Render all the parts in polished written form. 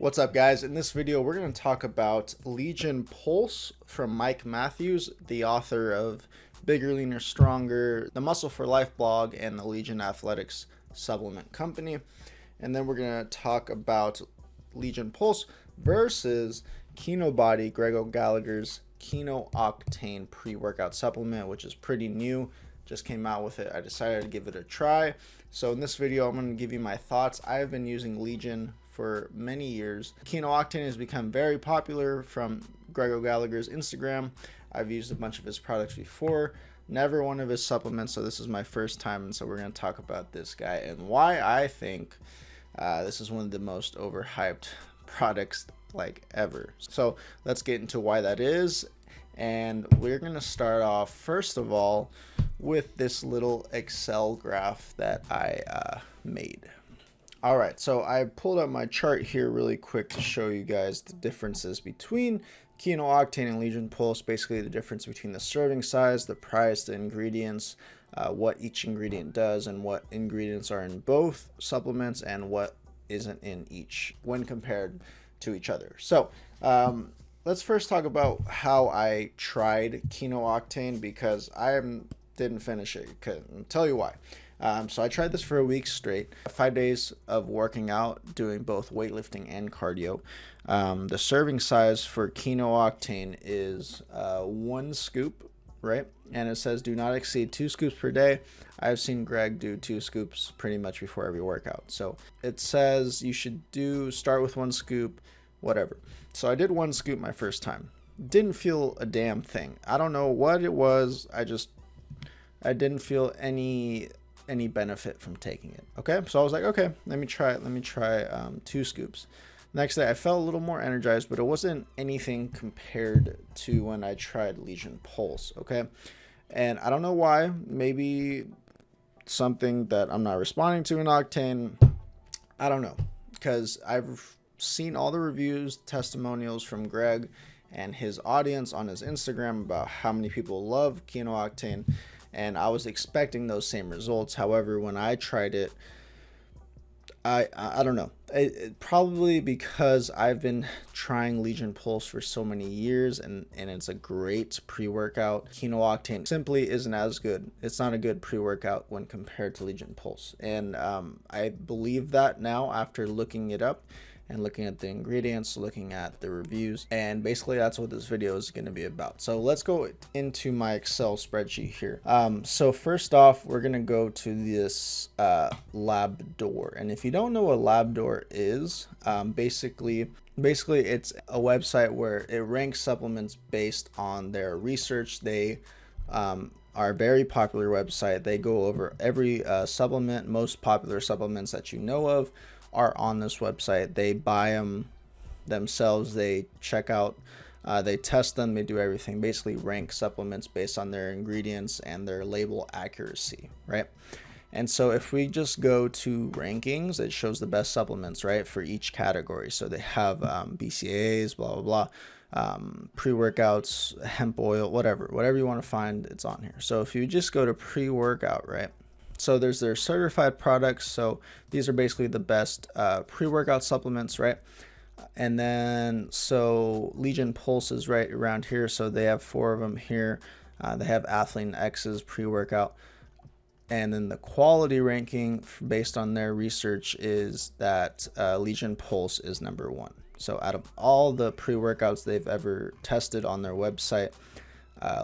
What's up, guys? In this video, we're going to talk about Legion Pulse from Mike Matthews, the author of Bigger, Leaner, Stronger, the Muscle for Life blog, and the Legion Athletics supplement company. And then we're going to talk about Legion Pulse versus Kinobody, Greg O'Gallagher's Kino Octane pre-workout supplement, which is pretty new. Just came out with it. I decided to give it a try. So in this video, I'm going to give you my thoughts. I have been using Legion for many years. Kino Octane has become very popular from Greg O'Gallagher's Instagram. I've used a bunch of his products before, never one of his supplements, so this is my first time, and so we're going to talk about this guy and why I think this is one of the most overhyped products like ever. So let's get into why that is, and we're going to start off first of all with this little Excel graph that I made. All right, so I pulled up my chart here really quick to show you guys the differences between Kino Octane and Legion Pulse. Basically the difference between the serving size, the price, the ingredients, what each ingredient does, and what ingredients are in both supplements and what isn't in each when compared to each other. So let's first talk about how I tried Kino Octane, because I didn't finish it. I'll tell you why. So I tried this for a week straight, 5 days of working out, doing both weightlifting and cardio. The serving size for Kino Octane is 1 scoop, right? And it says do not exceed 2 scoops per day. I've seen Greg do 2 scoops pretty much before every workout. So it says you should start with 1 scoop, whatever. So I did 1 scoop my first time. Didn't feel a damn thing. I don't know what it was. I didn't feel any benefit from taking it. Okay, so I was like, okay, let me try 2 scoops. Next day I felt a little more energized, but it wasn't anything compared to when I tried Legion Pulse. Okay, and I don't know why. Maybe something that I'm not responding to in Octane, I don't know, because I've seen all the reviews, testimonials from Greg and his audience on his Instagram about how many people love Kino Octane, and I was expecting those same results. However, when I tried it, I don't know. It probably because I've been trying Legion Pulse for so many years, and it's a great pre-workout. Kino Octane simply isn't as good. It's not a good pre-workout when compared to Legion Pulse, and I believe that now after looking it up and looking at the ingredients, looking at the reviews, and basically that's what this video is going to be about. So let's go into my Excel spreadsheet here. So first off, we're going to go to this Labdoor, and if you don't know what Labdoor is, basically it's a website where it ranks supplements based on their research. They are a very popular website. They go over every supplement, most popular supplements that you know of are on this website. They buy them themselves, they check out, they test them, they do everything, basically rank supplements based on their ingredients and their label accuracy, right? And so if we just go to rankings, it shows the best supplements, right, for each category. So they have BCAAs, blah blah blah, pre-workouts, hemp oil, whatever you want to find, it's on here. So if you just go to pre-workout, right, so there's their certified products. So these are basically the best pre-workout supplements, right? And then so Legion Pulse is right around here. So they have 4 of them here. They have Athlete X's pre-workout. And then the quality ranking based on their research is that Legion Pulse is #1. So out of all the pre-workouts they've ever tested on their website,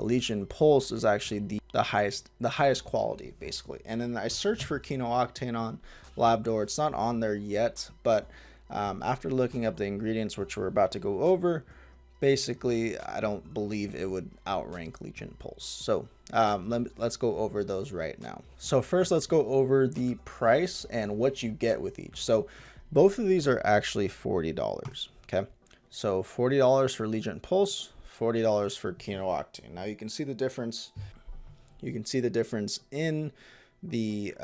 Legion Pulse is actually the highest quality, basically. And then I searched for Kino Octane on Labdoor. It's not on there yet, but after looking up the ingredients, which we're about to go over, basically I don't believe it would outrank Legion Pulse. So let's go over those right now. So first, let's go over the price and what you get with each. So both of these are actually $40. Okay, so $40 for Legion Pulse, $40 for Kino Octane. Now you can see the difference. You can see the difference in the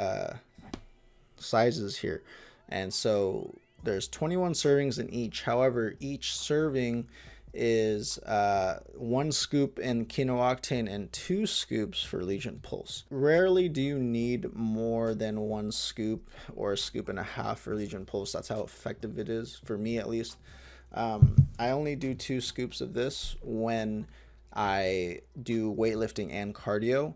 sizes here. And so there's 21 servings in each. However, each serving is 1 scoop in Kino Octane and 2 scoops for Legion Pulse. Rarely do you need more than 1 scoop or a scoop and a half for Legion Pulse. That's how effective it is, for me at least. I only do 2 scoops of this when I do weightlifting and cardio,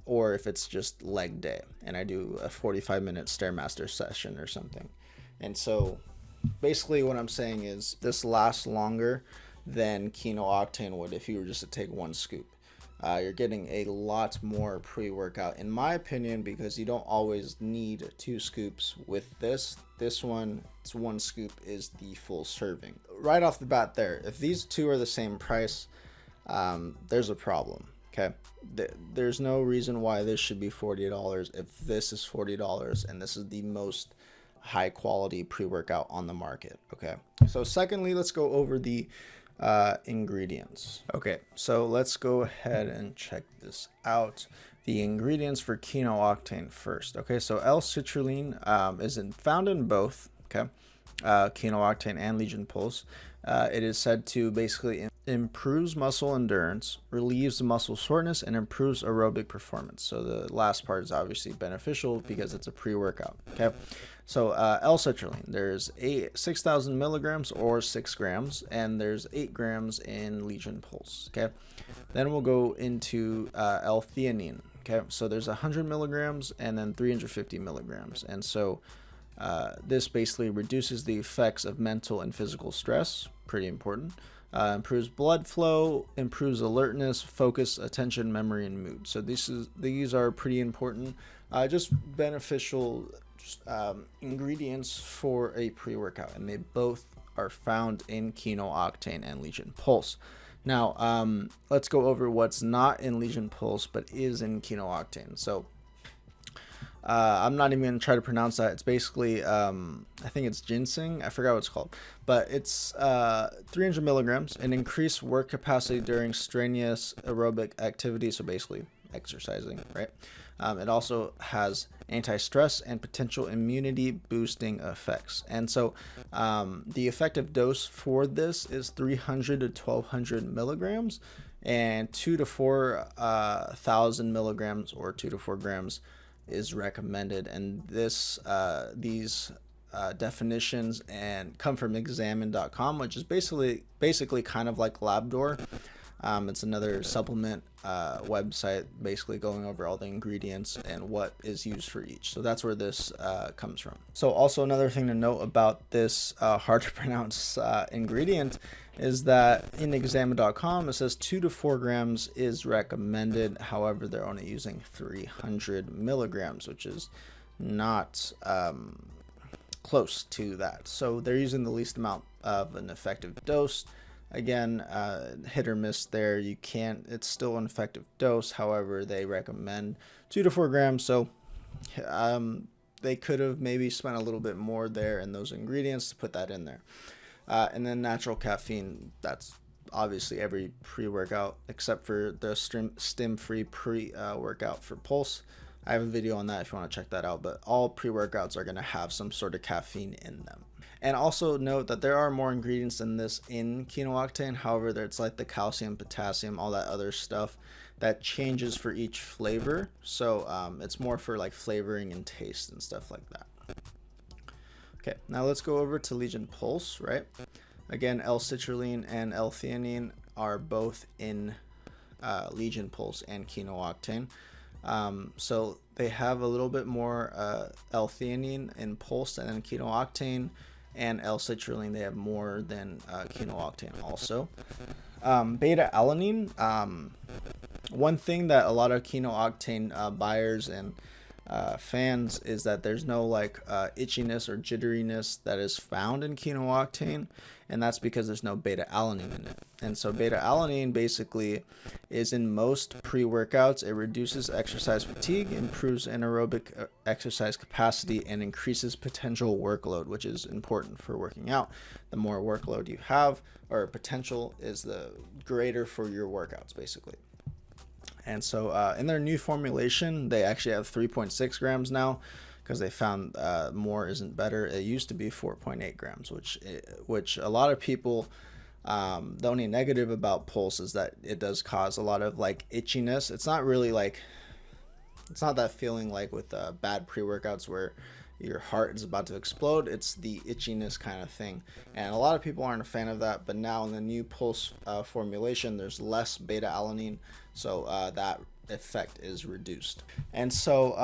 or if it's just leg day and I do a 45-minute Stairmaster session or something. And so basically what I'm saying is this lasts longer than Kino Octane would if you were just to take 1 scoop. You're getting a lot more pre-workout, in my opinion, because you don't always need 2 scoops with this. This one, it's 1 scoop is the full serving. Right off the bat there, if these two are the same price, there's a problem, okay? There's no reason why this should be $40 if this is $40 and this is the most high quality pre-workout on the market. Okay, so secondly, let's go over the ingredients. Okay, so let's go ahead and check this out. The ingredients for Kino Octane first. Okay, so L-citrulline is found in both, okay, Kino Octane and Legion Pulse. It is said to basically improves muscle endurance, relieves muscle soreness, and improves aerobic performance. So the last part is obviously beneficial because it's a pre-workout. Okay, so L-citrulline, there's 6,000 milligrams or 6 grams, and there's 8 grams in Legion Pulse. Okay, then we'll go into L-theanine. Okay, so there's 100 milligrams and then 350 milligrams, and so this basically reduces the effects of mental and physical stress. Pretty important. Improves blood flow, improves alertness, focus, attention, memory, and mood. So these are pretty important, just beneficial ingredients for a pre-workout, and they both are found in Kino Octane and Legion Pulse. Now, let's go over what's not in Legion Pulse but is in Kino Octane. So I'm not even going to try to pronounce that. It's basically, I think it's ginseng. I forgot what it's called. But it's 300 milligrams and increased work capacity during strenuous aerobic activity. So basically exercising, right? It also has anti-stress and potential immunity boosting effects. And so the effective dose for this is 300 to 1200 milligrams and 2 to 4,000 milligrams or 2 to 4 grams is recommended. And these definitions and come from examine.com, which is basically kind of like Labdoor. It's another supplement website basically going over all the ingredients and what is used for each. So that's where this comes from. So also another thing to note about this hard to pronounce ingredient is that in examine.com it says 2 to 4 grams is recommended. However, they're only using 300 milligrams, which is not close to that. So they're using the least amount of an effective dose. Again, hit or miss there. It's still an effective dose. However, they recommend 2 to 4 grams. So they could have maybe spent a little bit more there in those ingredients to put that in there. And then natural caffeine, that's obviously every pre-workout except for the stim-free pre-workout for Pulse. I have a video on that if you want to check that out, but all pre-workouts are going to have some sort of caffeine in them. And also note that there are more ingredients than this in Kino Octane. However, it's like the calcium, potassium, all that other stuff that changes for each flavor. So it's more for like flavoring and taste and stuff like that. Okay, now let's go over to Legion Pulse, right? Again, L-citrulline and L-theanine are both in Legion Pulse and Kino Octane. So they have a little bit more L-theanine in Pulse than in Kino Octane, and L-citrulline they have more than Kino Octane also. Beta-alanine, one thing that a lot of Kino Octane buyers and fans is that there's no like itchiness or jitteriness that is found in Kino Octane, and that's because there's no beta-alanine in it. And so beta-alanine basically is in most pre-workouts. It reduces exercise fatigue, improves anaerobic exercise capacity, and increases potential workload, which is important for working out. The more workload you have, or potential, is the greater for your workouts basically. And so in their new formulation, they actually have 3.6 grams now because they found more isn't better. It used to be 4.8 grams, which a lot of people The only negative about Pulse is that it does cause a lot of like itchiness. It's not really like, it's not that feeling like with bad pre-workouts where your heart is about to explode. It's the itchiness kind of thing, and a lot of people aren't a fan of that. But now in the new Pulse formulation, there's less beta alanine, so that effect is reduced. And so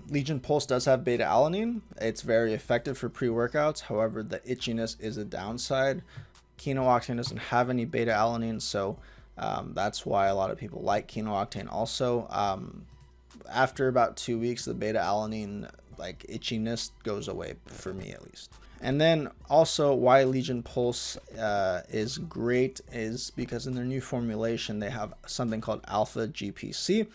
Legion Pulse does have beta alanine. It's very effective for pre-workouts. However, the itchiness is a downside. Kino Octane doesn't have any beta alanine, so that's why a lot of people like Kino Octane. Also, after about 2 weeks, the beta alanine like itchiness goes away, for me at least. And then also why Legion Pulse is great is because in their new formulation they have something called alpha GPC.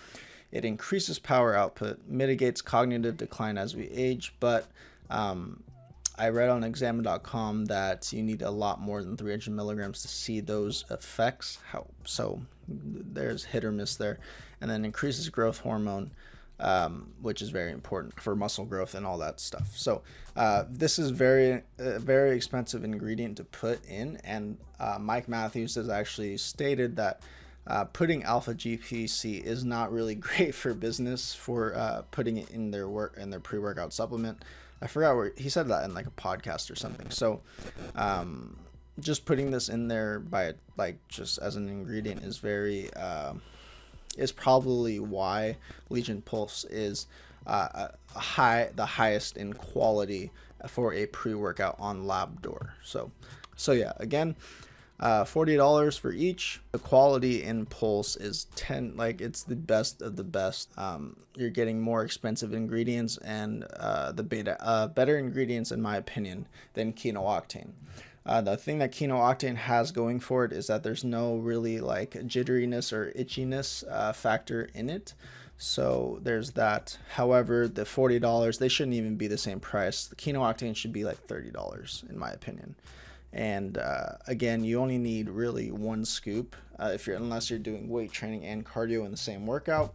It increases power output, mitigates cognitive decline as we age, but I read on examine.com that you need a lot more than 300 milligrams to see those effects. So there's hit or miss there. And then increases growth hormone, which is very important for muscle growth and all that stuff. So this is very expensive ingredient to put in, and Mike Matthews has actually stated that putting alpha GPC is not really great for business for putting it in their pre-workout supplement. I forgot where he said that in like a podcast or something. So just putting this in there by like just as an ingredient is very is probably why Legion Pulse is the highest in quality for a pre-workout on Labdoor. So yeah, again, $40 for each. The quality in Pulse is 10, like it's the best of the best. You're getting more expensive ingredients and the better ingredients in my opinion than Kino Octane. The thing that Kino Octane has going for it is that there's no really like jitteriness or itchiness factor in it. So there's that. However, the $40, they shouldn't even be the same price. The Kino Octane should be like $30 in my opinion. And again, you only need really one scoop unless you're doing weight training and cardio in the same workout.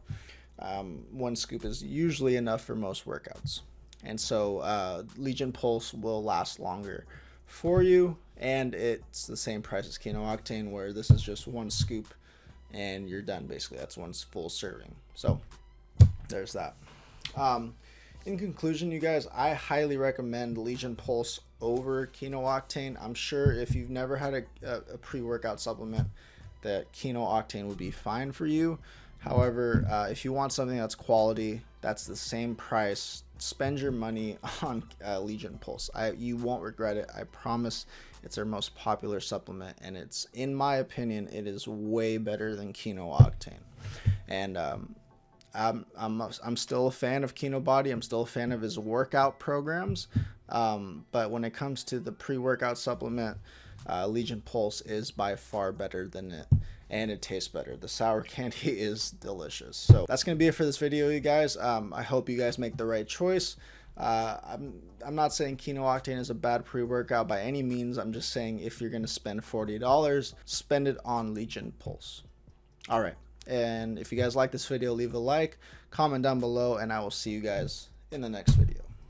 One scoop is usually enough for most workouts. And so Legion Pulse will last longer for you, and it's the same price as Kino Octane, where this is just one scoop and you're done basically. That's one full serving. So there's that. In conclusion, you guys, I highly recommend Legion Pulse over Kino Octane. I'm sure if you've never had a pre-workout supplement, that Kino Octane would be fine for you. However, if you want something that's quality, that's the same price, spend your money on Legion Pulse. You won't regret it. I promise. It's our most popular supplement, and it's, in my opinion, it is way better than Kino Octane. And I'm still a fan of Kinobody. I'm still a fan of his workout programs. But when it comes to the pre-workout supplement, Legion Pulse is by far better than it. And it tastes better. The sour candy is delicious. So that's going to be it for this video, you guys. I hope you guys make the right choice. I'm not saying Kino Octane is a bad pre-workout by any means. I'm just saying if you're going to spend $40, spend it on Legion Pulse. All right. And if you guys like this video, leave a like, comment down below, and I will see you guys in the next video.